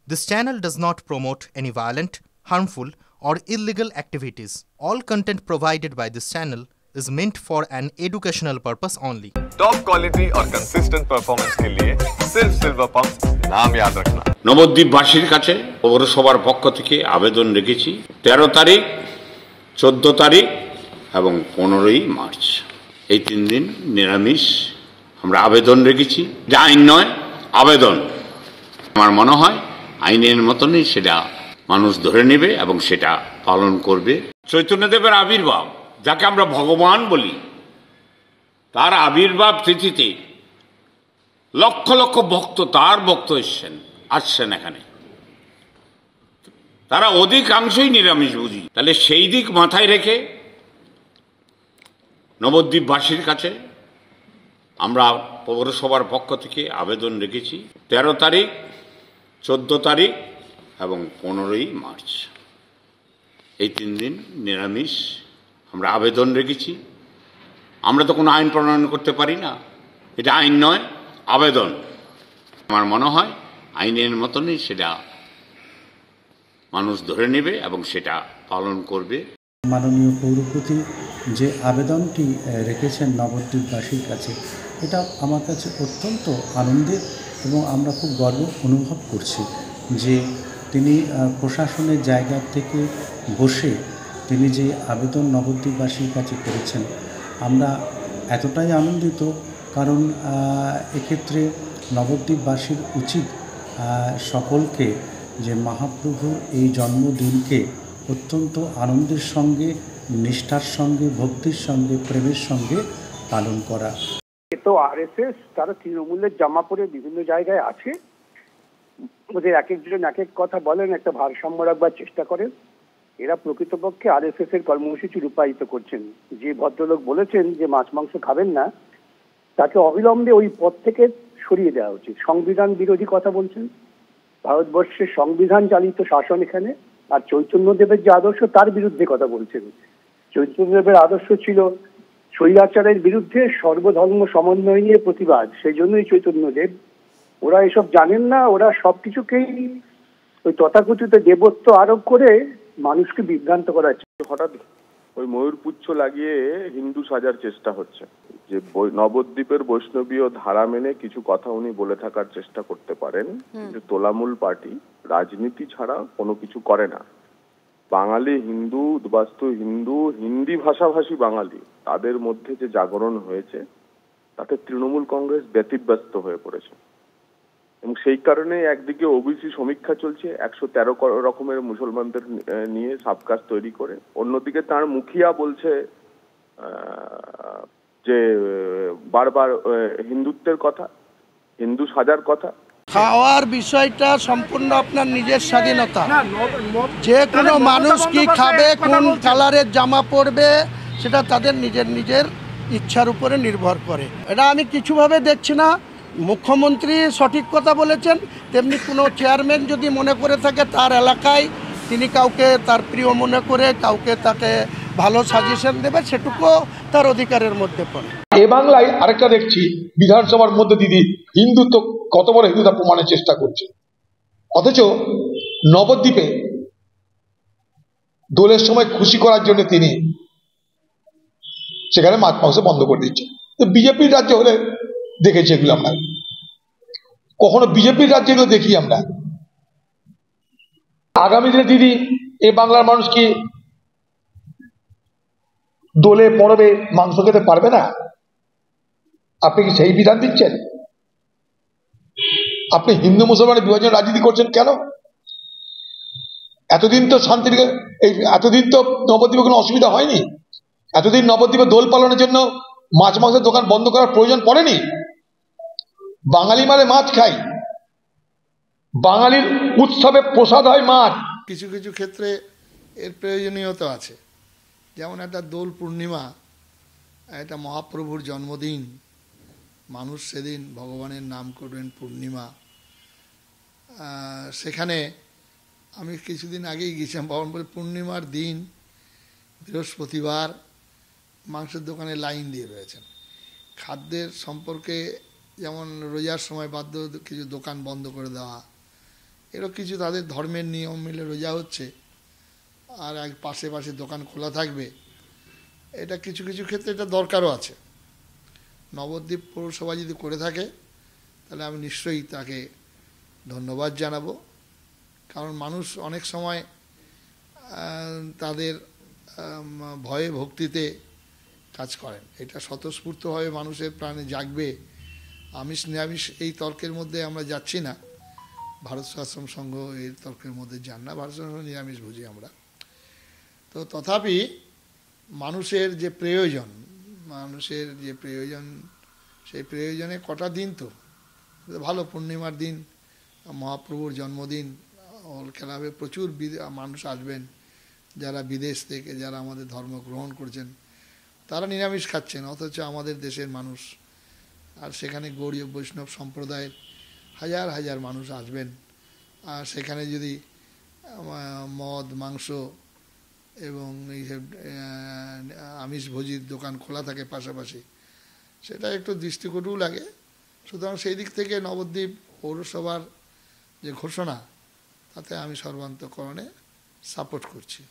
This channel does not promote any violent, harmful, or illegal activities. All content provided by this channel is meant for an educational purpose only. Top quality और consistent performance के लिए सिर्फ silver pump नाम याद रखना। নবদ্বীপবাসীর কাছে পৌরসভার পক্ষ থেকে আবেদন রেখেছি 13 তারিখ, 14 তারিখ এবং 15ই মার্চ, এই 3 দিন নিরামিষ আমরা আবেদন রেখেছি। যা আইন নয়, আবেদন। আমার মনে হয় আইনের মতনই সেটা মানুষ ধরে নেবে এবং সেটা পালন করবে। চৈতন্যদেবের আবির্ভাব, যাকে আমরা ভগবান বলি, তার আবির্ভাব তিথিতে লক্ষ লক্ষ ভক্ত, তার ভক্ত আসছেন এখানে। তারা অধিকাংশই নিরামিষ বুঝি। তাহলে সেই দিক মাথায় রেখে নবদ্বীপবাসীর কাছে আমরা পৌরসভার পক্ষ থেকে আবেদন রেখেছি 13 তারিখ, 14 তারিখ এবং 15ই মার্চ, এই 3 দিন নিরামিষ আমরা আবেদন রেখেছি। আমরা তো কোনো আইন প্রণয়ন করতে পারি না, এটা আইন নয়, আবেদন। আমার মনে হয় আইনের মতনই সেটা মানুষ ধরে নেবে এবং সেটা পালন করবে। মাননীয় পৌরপতি যে আবেদনটি রেখেছেন নবদ্বীপবাসীর কাছে, এটা আমার কাছে অত্যন্ত আনন্দের এবং আমরা খুব গর্ব অনুভব করছি যে তিনি প্রশাসনের জায়গা থেকে বসে তিনি যে আবেদন নবদ্বীপবাসীর কাছে করেছেন, আমরা এতটাই আনন্দিত। কারণ এক্ষেত্রে নবদ্বীপবাসীর উচিত সকলকে যে মহাপ্রভুর এই জন্মদিনকে অত্যন্ত আনন্দের সঙ্গে, নিষ্ঠার সঙ্গে, ভক্তির সঙ্গে, প্রেমের সঙ্গে পালন করা। তো আরএসএস তারা তৃণমূলের জামা পরে বিভিন্ন জায়গায় আছে, ওদের এক একজন এক এক কথা বলেন, একটা ভারসাম্য রাখবার চেষ্টা করেন। এরা প্রকৃতপক্ষে আরএসএস এর কর্মসূচি রূপায়িত করছেন। যে ভদ্রলোক বলেছেন যে মাছ মাংস খাবেন না, তাকে অবিলম্বে ওই পদ থেকে সরিয়ে দেওয়া উচিত। সংবিধান বিরোধী কথা বলছেন। ভারতবর্ষের সংবিধান চালিত শাসন এখানে, আর চৈতন্যদেবের যে আদর্শ তার বিরুদ্ধে কথা বলছেন। চৈতন্যদেবের আদর্শ ছিল স্বৈরাচারের বিরুদ্ধে সর্বধর্ম সমন্বয় নিয়ে প্রতিবাদ, সেই জন্যই চৈতন্যদেব। ওরা এসব জানেন না, ওরা সবকিছুকেই ওই তথাকথিত দেবত্ব আরোপ করে মানুষকে বিভ্রান্ত করাচ্ছে। হঠাৎ ওই ময়ূরপুচ্ছ লাগিয়ে হিন্দু সাজার চেষ্টা হচ্ছে, যে নবদ্বীপের বৈষ্ণবীয় ধারা মেনে কিছু কথা উনি বলে থাকার চেষ্টা করতে পারেন। যে তোলামূল পার্টি রাজনীতি ছাড়া কোনো কিছু করে না। বাঙালি হিন্দু, উদ্বাস্তু হিন্দু, হিন্দি ভাষাভাষী বাঙালি, তাদের মধ্যে যে জাগরণ হয়েছে তাতে তৃণমূল কংগ্রেস ব্যতিব্যস্ত হয়ে পড়েছে। এবং সেই কারণে একদিকে ওবিসি সমীক্ষা চলছে 113 রকমের মুসলমানদের নিয়ে সাবকাস্ট তৈরি করে, অন্যদিকে তার মুখিয়া বলছে যে বারবার হিন্দুত্বের কথা, হিন্দু সাজার কথা। খাওয়ার বিষয়টা সম্পূর্ণ আপনার নিজের স্বাধীনতা। যে কোনো মানুষ কি খাবে, কোন কালারের জামা পরবে, সেটা তাদের নিজের নিজের ইচ্ছার উপরে নির্ভর করে। এটা আমি কিছুভাবে দেখছি না। মুখ্যমন্ত্রী সঠিক কথা বলেছেন, তেমনি কোনো চেয়ারম্যান যদি মনে করে থাকে তার এলাকায় তিনি কাউকে তার প্রিয় মনে করে কাউকে তাকে ভালো সাজেশন দেবে, সেটুকু তার অধিকারের মধ্যে পড়ে। এ বাংলায় আরেকটা দেখছি, বিধানসভার মধ্যে দিদি হিন্দুত্ব কত বড় হিন্দুতা প্রমাণের চেষ্টা করছে, অথচ নবদ্বীপে দোলের সময় খুশি করার জন্য তিনি সেখানে মাছ মাংস বন্ধ করে দিচ্ছেন। তো বিজেপির রাজ্যে হলে দেখেছি এগুলো আমরা, কখনো বিজেপির রাজ্যে এগুলো দেখি আমরা। আগামী দিনে দিদি এ বাংলার মানুষ কি দোলে পরবে মাংস খেতে পারবে না? আপনি কি সেই বিধান দিচ্ছেন? আপনি হিন্দু মুসলমানের বিভাজন রাজনীতি করছেন কেন? এতদিন তো শান্তির, এতদিন তো নবদ্বীপে কোনো অসুবিধা হয়নি। এতদিন নবদ্বীপে দোল পালনের জন্য মাছ মাংসের দোকান বন্ধ করার প্রয়োজন পড়েনি। বাঙালি মানে মাছ খাই, বাঙালির উৎসবে প্রসাদ হয় মাছ। কিছু কিছু ক্ষেত্রে এর প্রয়োজনীয়তা আছে, যেমন একটা দোল পূর্ণিমা, একটা মহাপ্রভুর জন্মদিন, মানুষ সেদিন ভগবানের নাম করবেন পূর্ণিমা। সেখানে আমি কিছুদিন আগেই গিয়েছিলাম, ভগবান বলে পূর্ণিমার দিন বৃহস্পতিবার মাংসের দোকানে লাইন দিয়ে রয়েছেন। খাদ্যের সম্পর্কে যেমন রোজার সময় বাধ্য কিছু দোকান বন্ধ করে দেওয়া, এরও কিছু তাদের ধর্মের নিয়ম মিলে রোজা হচ্ছে, আর এক পাশে পাশে দোকান খোলা থাকবে, এটা কিছু কিছু ক্ষেত্রে এটা দরকারও আছে। নবদ্বীপ পৌরসভা যদি করে থাকে তাহলে আমি নিশ্চয়ই তাকে ধন্যবাদ জানাবো, কারণ মানুষ অনেক সময় তাদের ভয়ে ভক্তিতে কাজ করেন, এটা স্বতঃস্ফূর্তভাবে মানুষের প্রাণে জাগবে। আমিষ নিরামিষ এই তর্কের মধ্যে আমরা যাচ্ছি না, ভারত আশ্রম সংঘ এই তর্কের মধ্যে যান না, ভারত আশ্রম নিরামিষ বুঝি আমরা। তো তথাপি মানুষের যে প্রয়োজন, সেই প্রয়োজনে কটা দিন তো ভালো, পূর্ণিমার দিন, মহাপ্রভুর জন্মদিন, অল ক্লাবে প্রচুর মানুষ আসবেন, যারা বিদেশ থেকে, যারা আমাদের ধর্ম গ্রহণ করছেন তারা নিরামিষ খাচ্ছেন, অথচ আমাদের দেশের মানুষ, আর সেখানে গৌড়ীয় বৈষ্ণব সম্প্রদায়ের হাজার হাজার মানুষ আসবেন, আর সেখানে যদি মদ মাংস এবং এইসব আমিষভোজীর দোকান খোলা থাকে পাশাপাশি, সেটা একটু দৃষ্টিকটুও লাগে। সুতরাং সেই দিক থেকে নবদ্বীপ পৌরসভার যে ঘোষণা, তাতে আমি সর্বান্তঃকরণে সাপোর্ট করছি।